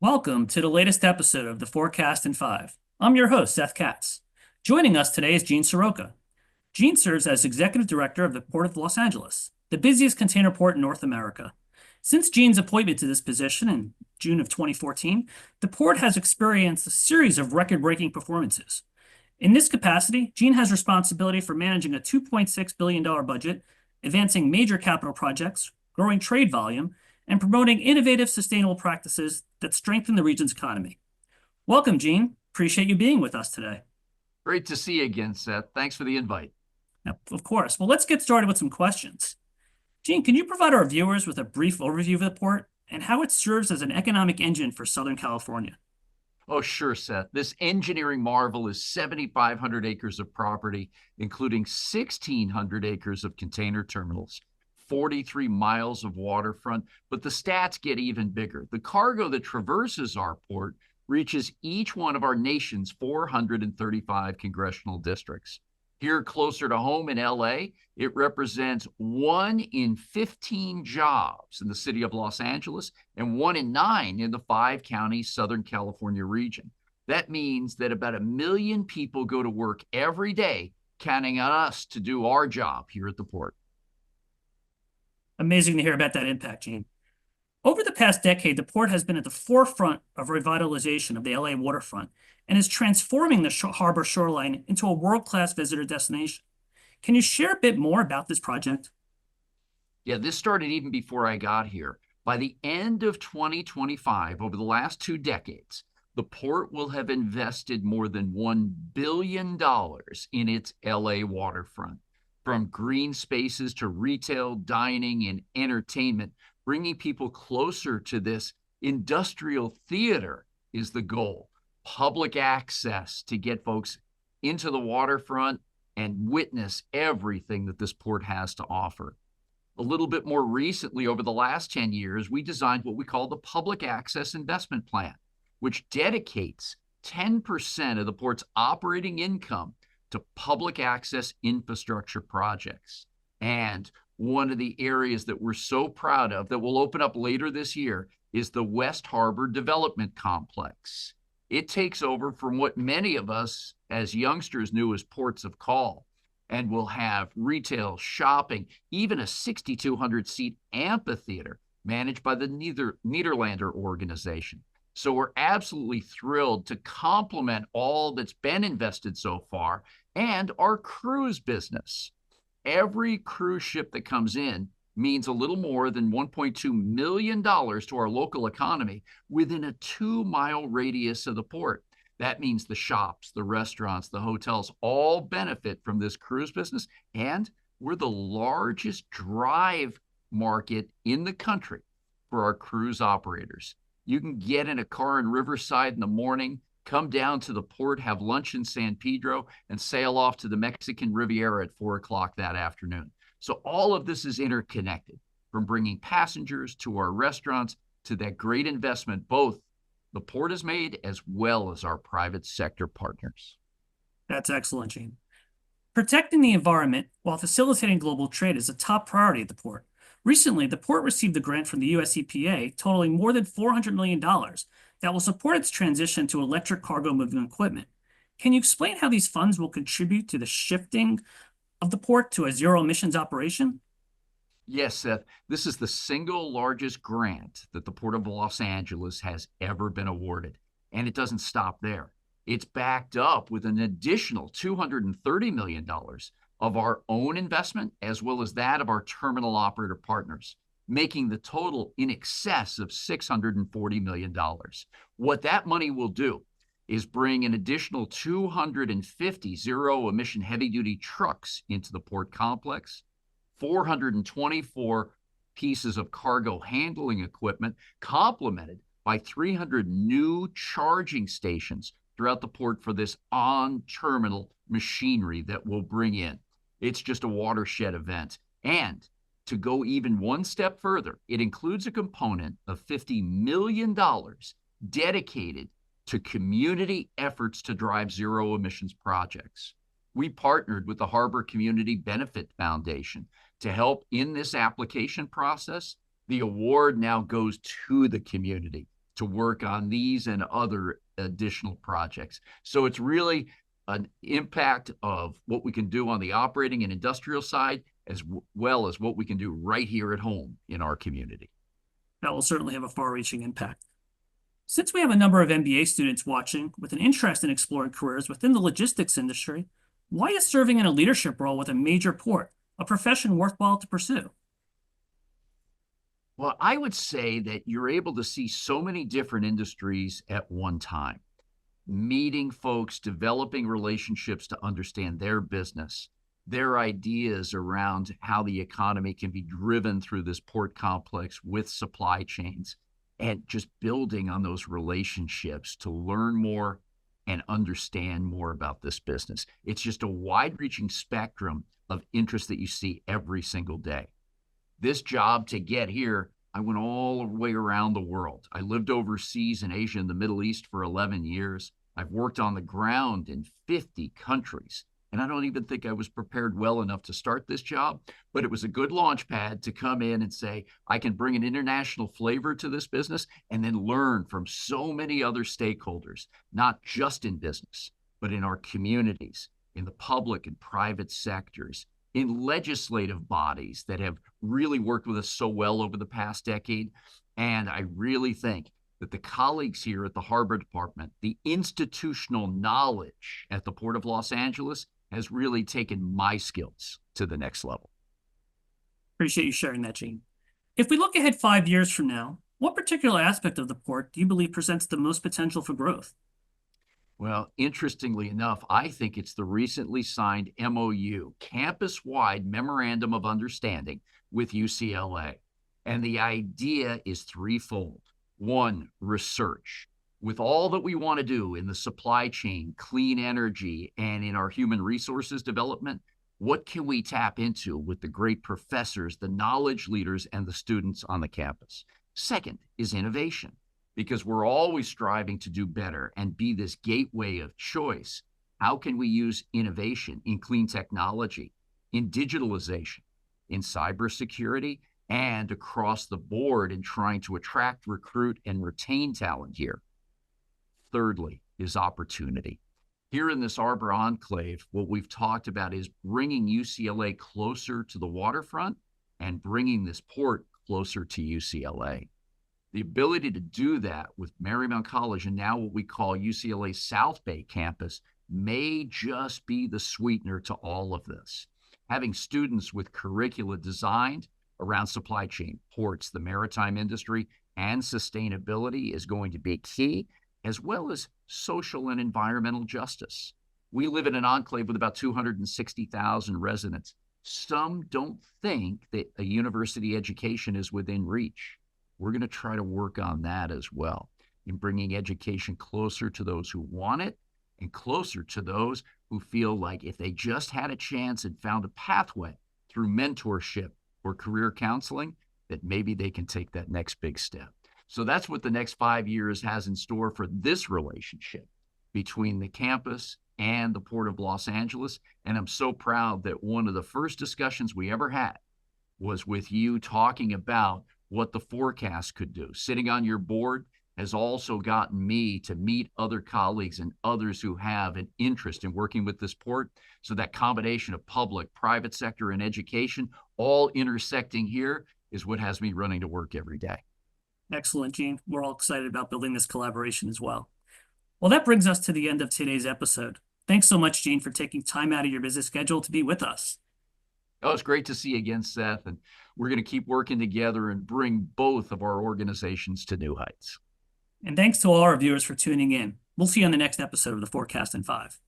Welcome to the latest episode of the Forecast in 5. I'm your host, Seth Katz. Joining us today is Gene Seroka. Gene serves as Executive Director of the Port of Los Angeles, the busiest container port in North America. Since Gene's appointment to this position in June of 2014, the port has experienced a series of record-breaking performances. In this capacity, Gene has responsibility for managing a $2.6 billion budget, advancing major capital projects, growing trade volume, and promoting innovative, sustainable practices that strengthen the region's economy. Welcome, Gene. Appreciate you being with us today. Great to see you again, Seth. Thanks for the invite. Now, of course. Well, let's get started with some questions. Gene, can you provide our viewers with a brief overview of the port and how it serves as an economic engine for Southern California? Oh, sure, Seth. This engineering marvel is 7,500 acres of property, including 1,600 acres of container terminals, 43 miles of waterfront, but the stats get even bigger. The cargo that traverses our port reaches each one of our nation's 435 congressional districts. Here closer to home in LA, it represents 1 in 15 jobs in the city of Los Angeles and 1 in 9 in the 5-county Southern California region. That means that about 1 million people go to work every day, counting on us to do our job here at the port. Amazing to hear about that impact, Gene. Over the past decade, the port has been at the forefront of revitalization of the LA waterfront and is transforming the harbor shoreline into a world-class visitor destination. Can you share a bit more about this project? Yeah, this started even before I got here. By the end of 2025, over the last 2 decades, the port will have invested more than $1 billion in its LA waterfront. From green spaces to retail, dining, and entertainment, bringing people closer to this industrial theater is the goal. Public access to get folks into the waterfront and witness everything that this port has to offer. A little bit more recently, over the last 10 years, we designed what we call the Public Access Investment Plan, which dedicates 10% of the port's operating income to public access infrastructure projects. And one of the areas that we're so proud of that will open up later this year is the West Harbor Development Complex. It takes over from what many of us as youngsters knew as ports of call, and will have retail, shopping, even a 6,200-seat amphitheater managed by the Nederlander organization. So we're absolutely thrilled to complement all that's been invested so far and our cruise business. Every cruise ship that comes in means a little more than $1.2 million to our local economy within a 2-mile radius of the port. That means the shops, the restaurants, the hotels all benefit from this cruise business, and we're the largest drive market in the country for our cruise operators. You can get in a car in Riverside in the morning, come down to the port, have lunch in San Pedro, and sail off to the Mexican Riviera at 4 o'clock that afternoon. So all of this is interconnected, from bringing passengers to our restaurants to that great investment both the port has made as well as our private sector partners. That's excellent, Gene. Protecting the environment while facilitating global trade is a top priority at the port. Recently, the port received a grant from the US EPA totaling more than $400 million that will support its transition to electric cargo moving equipment. Can you explain how these funds will contribute to the shifting of the port to a zero emissions operation? Yes, Seth, this is the single largest grant that the Port of Los Angeles has ever been awarded. And it doesn't stop there. It's backed up with an additional $230 million of our own investment, as well as that of our terminal operator partners, making the total in excess of $640 million. What that money will do is bring an additional 250 zero-emission heavy-duty trucks into the port complex, 424 pieces of cargo handling equipment, complemented by 300 new charging stations throughout the port for this on-terminal machinery that we'll bring in. It's just a watershed event. And to go even one step further, it includes a component of $50 million dedicated to community efforts to drive zero emissions projects. We partnered with the Harbor Community Benefit Foundation to help in this application process. The award now goes to the community. to work on these and other additional projects. So it's really an impact of what we can do on the operating and industrial side, as well as what we can do right here at home in our community. That will certainly have a far-reaching impact. Since we have a number of MBA students watching with an interest in exploring careers within the logistics industry, why is serving in a leadership role with a major port a profession worthwhile to pursue? Well, I would say that you're able to see so many different industries at one time, meeting folks, developing relationships to understand their business, their ideas around how the economy can be driven through this port complex with supply chains, and just building on those relationships to learn more and understand more about this business. It's just a wide-reaching spectrum of interest that you see every single day. This job to get here, I went all the way around the world. I lived overseas in Asia and the Middle East for 11 years. I've worked on the ground in 50 countries. And I don't even think I was prepared well enough to start this job, but it was a good launch pad to come in and say, I can bring an international flavor to this business and then learn from so many other stakeholders, not just in business, but in our communities, in the public and private sectors, in legislative bodies that have really worked with us so well over the past decade. And I really think that the colleagues here at the Harbor Department, the institutional knowledge at the Port of Los Angeles has really taken my skills to the next level. Appreciate you sharing that, Gene. If we look ahead 5 years from now, what particular aspect of the port do you believe presents the most potential for growth? Well, interestingly enough, I think it's the recently signed MOU, campus-wide Memorandum of Understanding with UCLA. And the idea is threefold. One, research. With all that we want to do in the supply chain, clean energy, and in our human resources development, what can we tap into with the great professors, the knowledge leaders, and the students on the campus? Second is innovation, because we're always striving to do better and be this gateway of choice. How can we use innovation in clean technology, in digitalization, in cybersecurity, and across the board in trying to attract, recruit, and retain talent here? Thirdly is opportunity. Here in this Arbor Enclave, what we've talked about is bringing UCLA closer to the waterfront and bringing this port closer to UCLA. The ability to do that with Marymount College and now what we call UCLA South Bay campus may just be the sweetener to all of this. Having students with curricula designed around supply chain, ports, the maritime industry, and sustainability is going to be key, as well as social and environmental justice. We live in an enclave with about 260,000 residents. Some don't think that a university education is within reach. We're going to try to work on that as well, in bringing education closer to those who want it and closer to those who feel like if they just had a chance and found a pathway through mentorship or career counseling, that maybe they can take that next big step. So that's what the next 5 years has in store for this relationship between the campus and the Port of Los Angeles. And I'm so proud that one of the first discussions we ever had was with you talking about what the forecast could do. Sitting on your board has also gotten me to meet other colleagues and others who have an interest in working with this port. So that combination of public, private sector, and education all intersecting here is what has me running to work every day. Excellent, Gene. We're all excited about building this collaboration as well. Well, that brings us to the end of today's episode. Thanks so much, Gene, for taking time out of your busy schedule to be with us. Oh, it's great to see you again, Seth. And we're going to keep working together and bring both of our organizations to new heights. And thanks to all our viewers for tuning in. We'll see you on the next episode of the Forecast in 5.